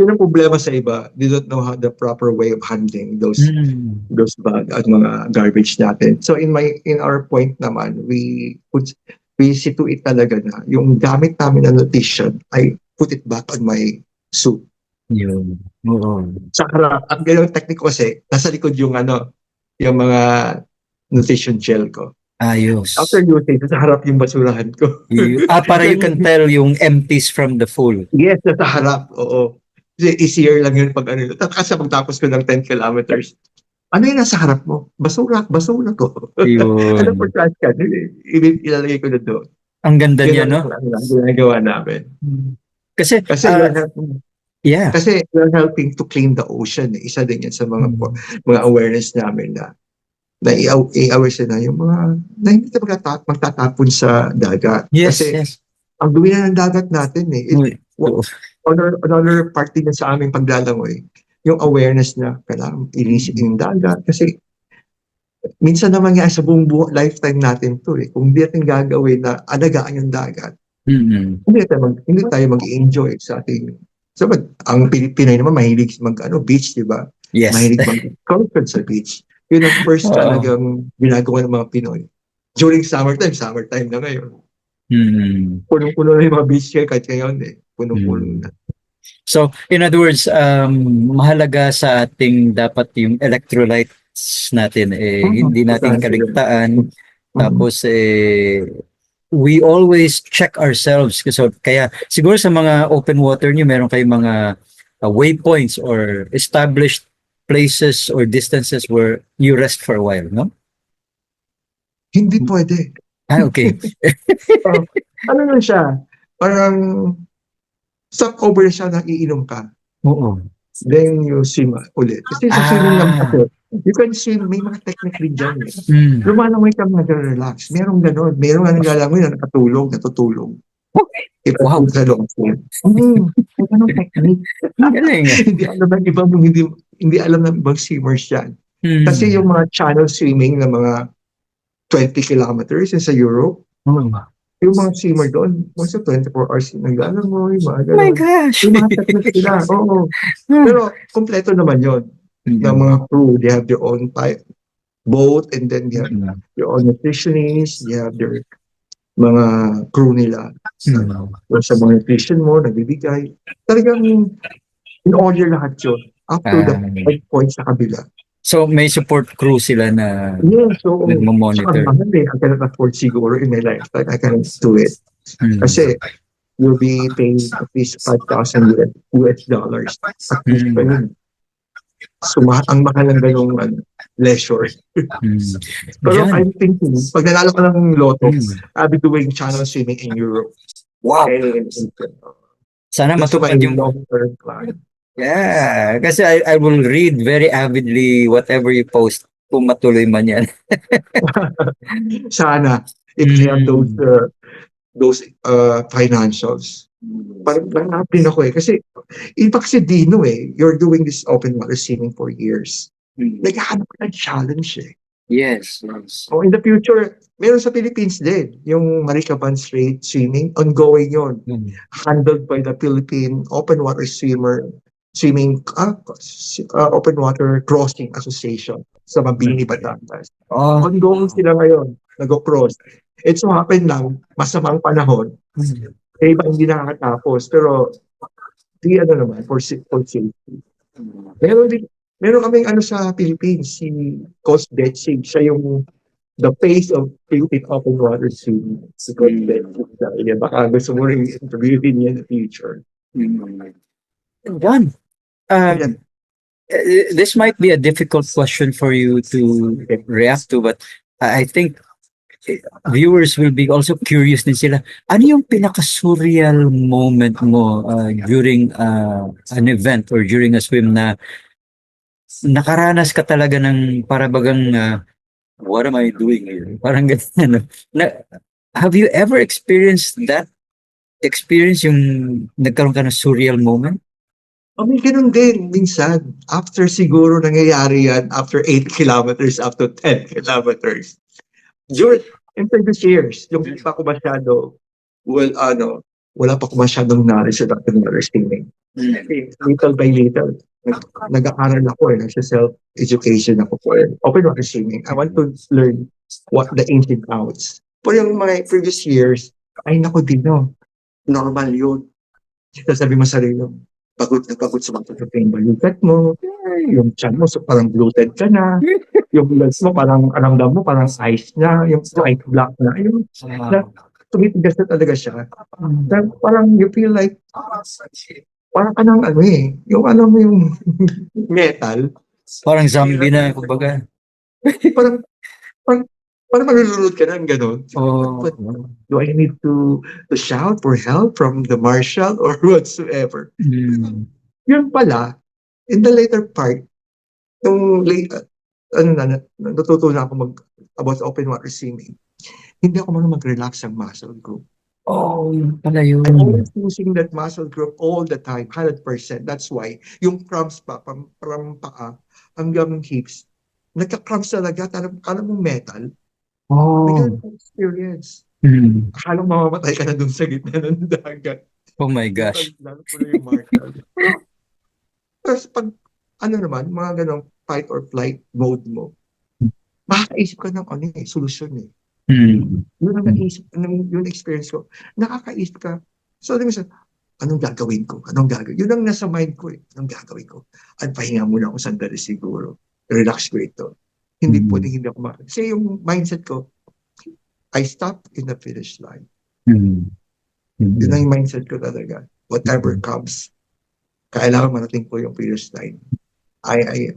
Yun ang problema sa iba. They don't know how the proper way of handling those bag at mga garbage natin. So in our point naman, we see to it talaga na yung gamit namin na nutrition ay put it back on my suit. Yun. Oo. Sa harap, at ganyan technique ko kasi, nasa likod yung yung mga nutrition gel ko. Ayos. After using, sa harap yung basurahan ko. Para you can tell yung empties from the full. Yes, nasa harap, oo. Kasi easier lang yun pag kasi pagtapos ko ng 10 kilometers, ano yung nasa harap mo? Basura ko. Ano for Yun. trash can? Ilalagay ko na doon. Ang ganda niya, Yun no? ang ginagawa namin. Kasi, Kasi yeah. kasi we're helping to clean the ocean. Isa din yan sa mga awareness namin na i-aware sila yung mga na hindi ka magtatapon sa dagat. Yes, Kasi yes. ang dumi na ng dagat natin eh. Oo. Another party na sa aming paglalangoy, yung awareness na kailangan ilisin yung dagat. Kasi minsan naman nga sa buong lifetime natin to eh. Kung hindi natin gagawin na alagaan yung dagat, Mm-mm. hindi tayo mag-enjoy sa ating. So, ang Pilipinay naman mahilig beach, di ba? Yes. Mahilig mag-culture sa beach. Yun ang first talagang ginagawa ng mga Pinoy. During summertime na ngayon. Mm. Punong-puno na yung mga beach kahit ngayon eh. Punong-puno na. So, in other words, mahalaga sa ating dapat yung electrolytes natin hindi natin kaligtaan. Tapos we always check ourselves kaya siguro sa mga open water niyo meron kayong mga waypoints or established places or distances where you rest for a while, no? Hindi pwede. Okay. Ano lang siya? Parang stopover siya na iinom ka. Oo. Then you swim ulit. Kasi sa swimming naman kasi, you can swim, may mga technique din dyan eh. Lumalangoy ka relax. Merong gano'n. Merong nga naglalangoy na natutulog. Wow. Sa long swim. May ganong technique. Hindi alam ng ibang hindi alam ng ibang swimmers yan. Kasi yung mga channel swimming na mga 20 kilometers sa Europe, yung mga swimmer doon, mga 24 hours naglalangoy, mga gano'n. Oh my gosh! Yung mga technique nila, oo. Pero kompleto naman yun. Ng mga crew, they have their own boat, and then they have their own nutritionists, they have their mga crew nila. Sa mga nutrition mo, nagbibigay. Talagang in order lahat yun. Up to the point sa kabila. So, may support crew sila na I nagmo-monitor. cannot afford siguro in my lifetime. I cannot do it. Kasi you'll be paying at least $5,000 US at least pa yun. So, ang mahal ng ganong leisure. Pero I'm thinking, pag nanalo ka ng lotto, I'll be doing channel swimming in Europe. Wow! Sana matupad yung long-term plan. Yeah, kasi I will read very avidly whatever you post kung matuloy man yan. Sana, if you have those financials. Parang nanap din ako eh. Kasi, iba kasi Dino eh, you're doing this open water swimming for years. Naghahanap ka ng challenge eh. Yes. So in the future, meron sa Philippines din, yung Maricaban Strait swimming, ongoing yun. Handled by the Philippine Open Water Swimming Open Water Crossing Association sa Mabini, Batangas. Ongoing sila ngayon, nag-cross. It so happen lang, masamang panahon, iba hindi nakakatapos, pero naman, for safety. Meron kaming sa Philippines, si Coach Betsy, siya yung the face of Philippine Open Water Swimming. Si Coach Betsy. Baka gusto mo rin interviewin niya in the future. John, this might be a difficult question for you to react to, but I think viewers will be also curious din sila. Ano yung pinaka-surreal moment mo during an event or during a swim na nakaranas ka talaga ng parabagang what am I doing here? Parang ganyan. Have you ever experienced that experience yung nagkaroon ka ng surreal moment? May ganun din, minsan. After siguro nangyayari yan, after 8 kilometers, after 10 kilometers. In previous years, yung hindi pa ako masyado, wala pa ako masyadong knowledge sa water swimming. Little by little, nag-aaral ako nag-self-education ako for open water swimming. I want to learn what the ins and outs. Pero yung mga previous years, ay nako Dino, normal yun. Sasabi mo sa sarili mo, pagod na pagod sa mga yung balikat mo, yung tiyan mo, so parang bloated ka na, yung legs mo, parang aramdam mo, parang ice na, yung ice block na, yung na, tumitigas na talaga siya. Parang you feel like, parang ka ng ano eh, yung alam mo yung metal, Parang zombie na, kumbaga. parang, parang, parang malulunod ka na, gano'n. Oh. But do I need to shout for help from the marshal or whatsoever? Mm. Yun pala, in the later part, nung late, ano na, natuto na ako about open water swimming, hindi ako marunong mag-relax ang muscle group. Oh, yun pala I'm yun. always using that muscle group all the time, 100%. That's why, yung cramps pa, from paa, hanggang hips, nagka-cramps talaga, alam mo metal, may Oh. ganun experience. Mm. Akala mo mamamatay ka na dun sa gitna ng dagat. Oh my Yung gosh. lalo ko na yung marshal. Tapos pag, ano naman, mga ganong fight or flight mode mo, makakaisip ka ng ano eh, solusyon eh. Mm. Yun ang naisip, yung experience ko. Nakakaisip ka. So, di mo sa, anong gagawin ko? Anong gagawin? Yun ang nasa mind ko eh. Anong gagawin ko? At pahinga muna ako sandali siguro. Relax ko ito. Hindi Mm. pwedeng hindi ako kasi yung mindset ko, I stop in the finish line. Mm. Yun ang Mm. yung mindset ko talaga. Whatever comes, kailangan marating ko yung finish line. I,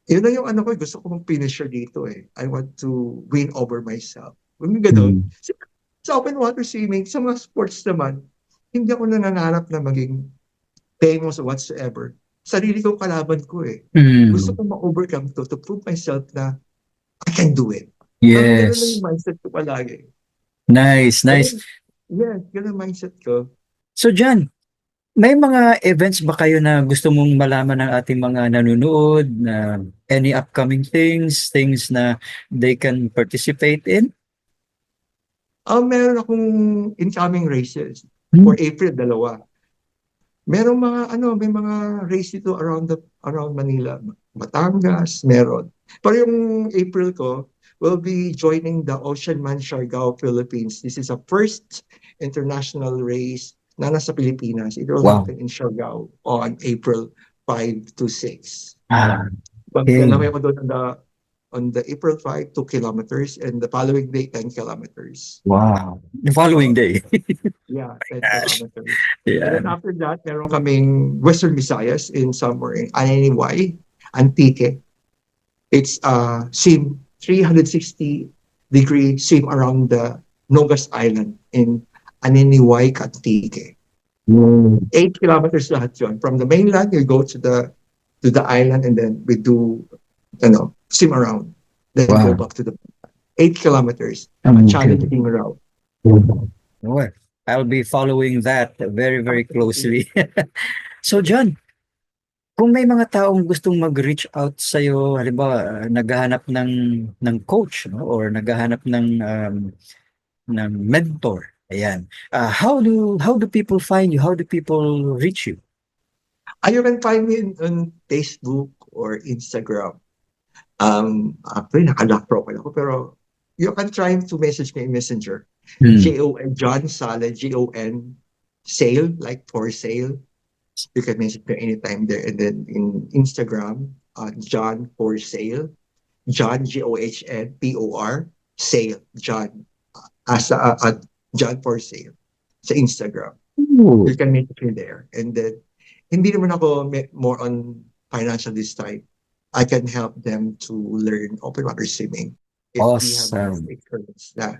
yun na yung ano ko, gusto ko mong finisher dito eh. I want to win over myself. Yung ganun. Mm. Sa open water swimming, sa mga sports naman, hindi ako nangangarap na maging famous or whatsoever. Sarili ko kalaban ko eh. Gusto Mm. ko ma-overcome to prove myself na I can do it. Parang ganun lang Yes. yung mindset ko palagi. Nice, nice. Ganun, yes, ganun mindset ko. So, Jan, may mga events ba kayo na gusto mong malaman ng ating mga nanonood na any upcoming things na they can participate in? Meron akong incoming races Hmm. for April, dalawa. Merong mga ano, may mga race dito around Manila, Batangas, meron. Pero yung April ko will be joining the Oceanman Siargao Philippines. This is a first international race na nasa Pilipinas. It will Wow. happen in Siargao on April 5 to 6. Ah, okay. Maglalaway ako doon on the April 5, 2 kilometers, and the following day, 10 kilometers. Wow. The following day. Yeah, 10 Gosh. kilometers. And then Yan. after that, meron kaming Western Visayas in somewhere in Aniniway, Antique. It's sim 360-degree sim around the Nogas Island in Aniniway, Antique. Mm. 8 kilometers lahat yun. From the mainland, you go to the island and then we do, sim around. Then go Wow. back to the 8 kilometers. A Okay. challenging route. Well, I'll be following that very, very closely. So, John, kung may mga taong gustong mag-reach out sa'yo, halimbawa, naghahanap ng coach, no? Or naghahanap ng mentor, ayan. How do people find you? How do people reach you? You can find me on Facebook or Instagram. Actually, naka-lock profile ako, pero you can try to message me in Messenger. Hmm. John Sale, Jon, sale, like for sale. You can message me anytime there. And then in Instagram, John for sale. John, Johnpor, sale. John, John for sale. Sa Instagram. Ooh. You can message me there. And then, hindi naman ako more on financial this time. I can help them to learn open water swimming if we have this Awesome. experience na.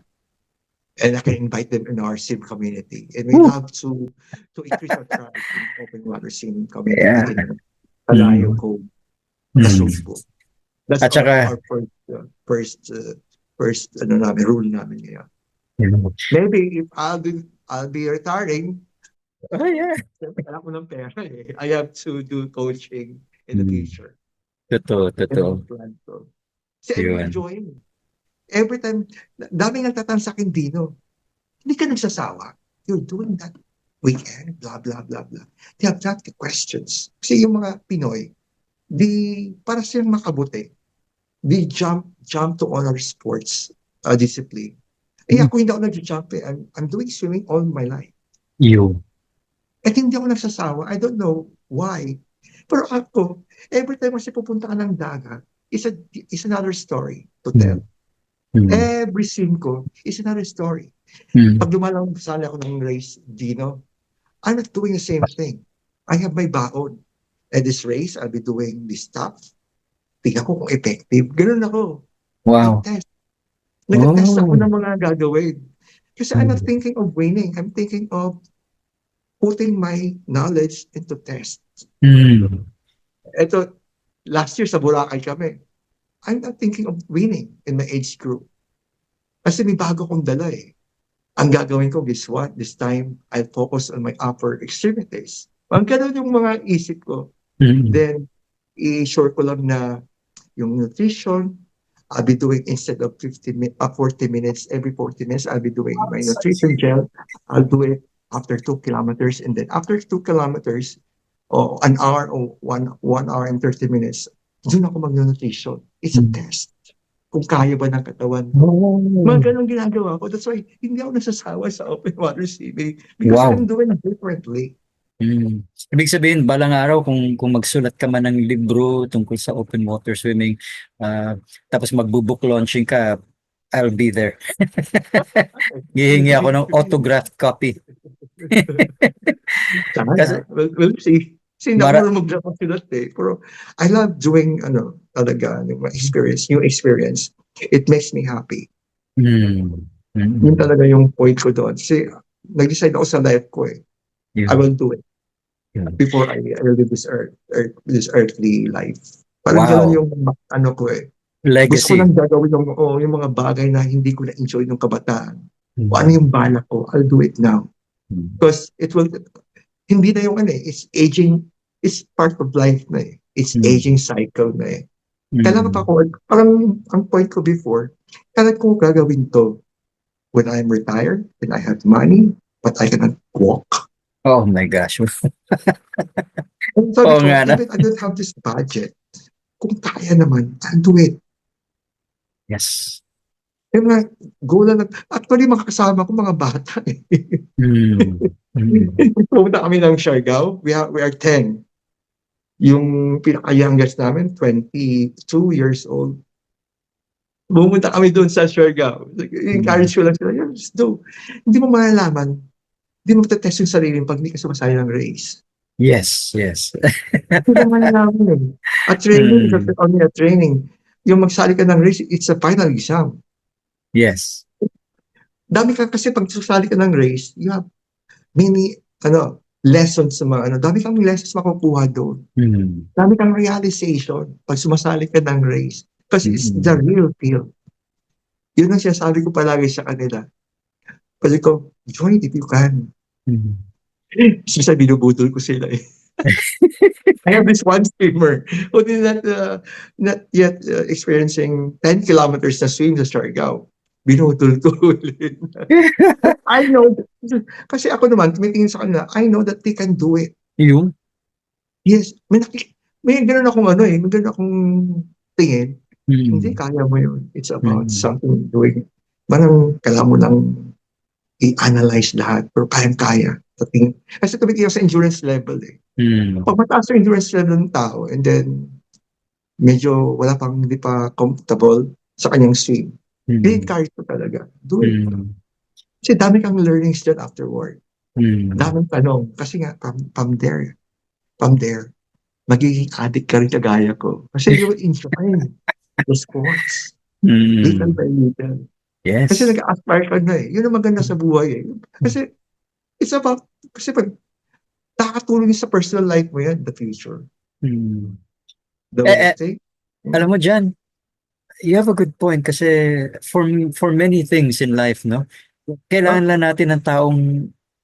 And I can invite them in our sim community. And we love to increase our tribe in open water sim Yeah. community in Kalayo Mm. Cove, Mm. Nasugbu. That's At saka, our first namin, rule namin ngayon. mm. Maybe if I'll be retiring, Oh, yeah. siyempre kailangan ko ng pera eh. I have to do coaching in the Mm. future. Totoo, Yan totoo. ang plan ko. Kasi I'm Yun. enjoying. Every time, daming nagtatanong sa akin, Dino, hindi ka nagsasawa. You're doing that weekend, blah, blah, blah, blah. They have that questions. Kasi yung mga Pinoy, para silang makabuti, they jump to honor sports discipline. Eh Mm. ako hindi ako nag-jump eh. I'm doing swimming all my life. Yun. At hindi ako nagsasawa. I don't know why. Pero ako, every time kasi pupunta ka ng dagat, is another story to tell. Mm. Mm. Every scene ko is another story. Mm. Pag dumalang sali ako ng race, Dino, I'm not doing the same thing. I have my baon. At this race, I'll be doing this stuff. Tingnan ko kung effective. Ganun ako. I Wow. test. Nag-test ako Oh. ng mga gagawin. Kasi I'm not Mm. thinking of winning. I'm thinking of putting my knowledge into test. Mm. Ito, last year sa Boracay kami. I'm not thinking of winning in my age group. Kasi may bago kong dala eh. Ang gagawin ko, guess what? This time, I'll focus on my upper extremities. Ang ganun yung mga isip ko. Mm. Then, i-short ko lang na yung nutrition, I'll be doing instead of 40 minutes, every 40 minutes, I'll be doing my nutrition gel. I'll do it after 2 kilometers. And then after 2 kilometers, or an hour or 1 hour and 30 minutes, doon ako mag-nutrition. It's a Mm. test. Kung kaya ba ng katawan ko. Oh. Mga ganun ginagawa ko. That's why hindi ako nasasawa sa open water swimming because I'm Wow. doing it differently. Mm. Ibig sabihin, balang araw kung magsulat ka man ng libro tungkol sa open water swimming, tapos magbo-book launching ka, I'll be there. Hihingi ako ng autographed copy. Kasi Sana. We'll see. Kasi hindi ako mara marunong magsulat eh. Pero I love doing, talaga, yung new experience. It makes me happy. mm. Yun Mm. talaga yung point ko doon. Kasi nag-decide ako sa life ko eh. I Yun, will do it yun. before I leave this earthly life. Parang ganun Wow. yung ko eh. Gusto ko Legacy. lang gagawin yung mga bagay na hindi ko na-enjoy nung kabataan. Kung ano Mm. yung balak ko, I'll do it now. Mm. Because hindi na yung it's aging, it's part of life na eh. It's Mm. aging cycle na eh. Kailangan pa Mm. ko, parang ang point ko before, kailangan ko gagawin to when I'm retired, when I have money, but I cannot walk. Oh my gosh. And sabi Oo ko, nga na. even I don't have this budget, kung kaya naman, I'll do it. Yes. Yung mga goal na, actually mga kasama ko mga bata eh. Mm. Mm. Pumunta kami ng Siargao, we are 10. Yung pinaka-youngest namin, 22 years old. Pumunta kami doon sa Siargao. Mm. Encourage ko lang sila, yeah, just do. Hindi mo malalaman, hindi mo matetest yung sarili pag hindi ka sumasali ng race. Yes, yes. Hindi mo malalaman eh. A training is Mm. only a training. Yung magsali ka ng race, it's a final exam. Yes. Dami ka kasi pag susali ka ng race, you have many lessons sa mga dami kang lessons makukuha doon. Mm. Dami kang realization pag sumasali ka ng race. Kasi it's the Mm. real deal. Yun ang sinasabi ko palagi sa kanila. Kasi ko, join if you can. Mm. Kasi binubudol ko sila eh. I have this one swimmer who did not yet experiencing 10 kilometers na swim sa Siargao. Binudol ko ulit. I know, kasi ako naman, tumitingin sa kanila, I know that they can do it. Yung? Yes, may ganun akong may ganun akong tingin. Hindi, Mm. kaya mo yun. It's about Mm. something doing. Parang kailangan mo lang i-analyze lahat, pero kayang-kaya. Kasi tumitingin ako sa endurance level eh. Mm. Pag mataas yung endurance level ng tao, and then medyo hindi pa comfortable sa kanyang swim, Mm. i-encourage ko talaga. Do it. Mm. Kasi dami kang learnings dyan afterward. Mm. Daming tanong. Kasi nga, from there, magiging addict ka rin kagaya ko. Kasi you will enjoy the sports. Little Mm. by little. Kasi Yes. nag-aspire ka na eh. Yun ang maganda sa buhay eh. Kasi, it's about, kasi pag nakakatulong sa personal life mo yan, the future. Mm. The thing. Alam mo dyan, you have a good point kasi for many things in life, no? Kailangan lang natin ng taong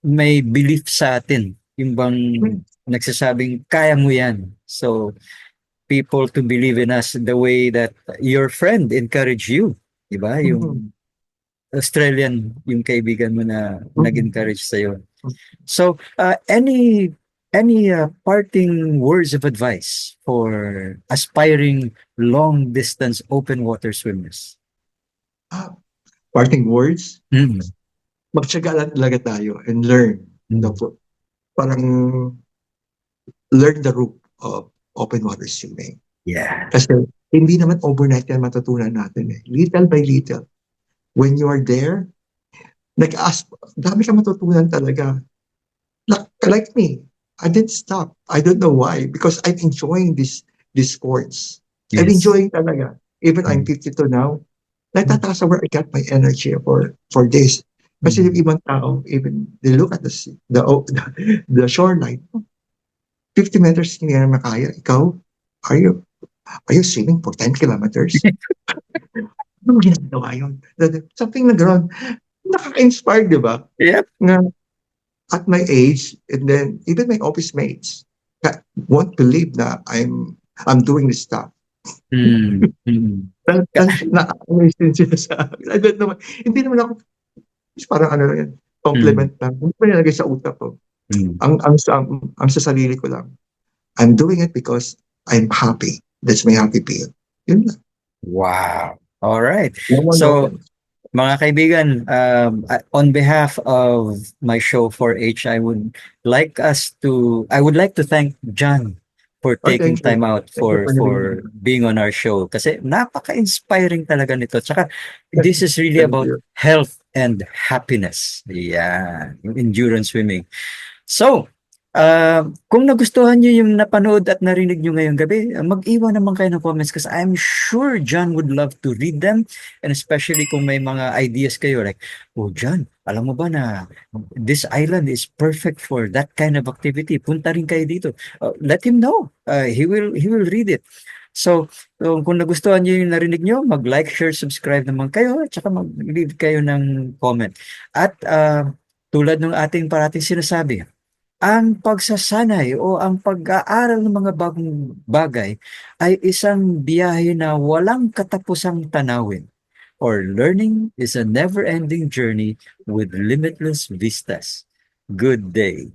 may belief sa atin. Yung bang nagsasabing, kaya mo yan. So, people to believe in us the way that your friend encouraged you. Diba? Yung Australian, yung kaibigan mo na nag-encourage sa'yo. So, any parting words of advice for aspiring long-distance open water swimmers? Parting words, Mm. magtyaga lang talaga tayo and learn. Mm. parang learn the rope of open water swimming. Yeah. Kasi hindi naman overnight yan matutunan natin eh. Little by little. When you are there, nag-ask, dami kang matutunan talaga. Like me, I didn't stop. I don't know why. Because I'm enjoying this sports. I'm Yes. enjoying talaga. Even I'm 52 now, natataas where I got my energy for this. Kasi yung ibang tao, even they look at the sea, the shoreline, 50 meters hindi na makaya. Ikaw, are you are you swimming for 10 kilometers? Ano mo ginagawa yun? Something na gano'n. Nakaka-inspire, di ba? Yep. Na at my age, and then even my office mates won't believe na I'm doing this stuff. Mm. Mm. Na-amaze din sila sa akin. I don't know. Hindi naman ako, parang ano lang yan, compliment lang. Hindi ko nilagay sa utak ko. Mm. Ang sa sarili ko lang. I'm doing it because I'm happy. That's my happy feel. Yun lang. Wow. All right. No one So, knows. mga kaibigan, on behalf of my show 4-H, I would like to thank John for Oh, taking thank you. time out Thank you for for having me. being on our show. Kasi napaka-inspiring talaga nito. Tsaka, this is really Thank about you. health and happiness. Yeah, yung endurance swimming. So, kung nagustuhan niyo yung napanood at narinig niyo ngayong gabi, mag-iwan naman kayo ng comments kasi I'm sure John would love to read them, and especially kung may mga ideas kayo like, oh John, alam mo ba na this island is perfect for that kind of activity. Punta rin kayo dito. Let him know. He will read it. So, kung nagustuhan niyo yung narinig niyo, mag-like, share, subscribe naman kayo at saka mag-leave kayo ng comment. At tulad ng ating parating sinasabi, ang pagsasanay o ang pag-aaral ng mga bagong bagay ay isang biyahe na walang katapusang tanawin. Or learning is a never-ending journey with limitless vistas. Good day.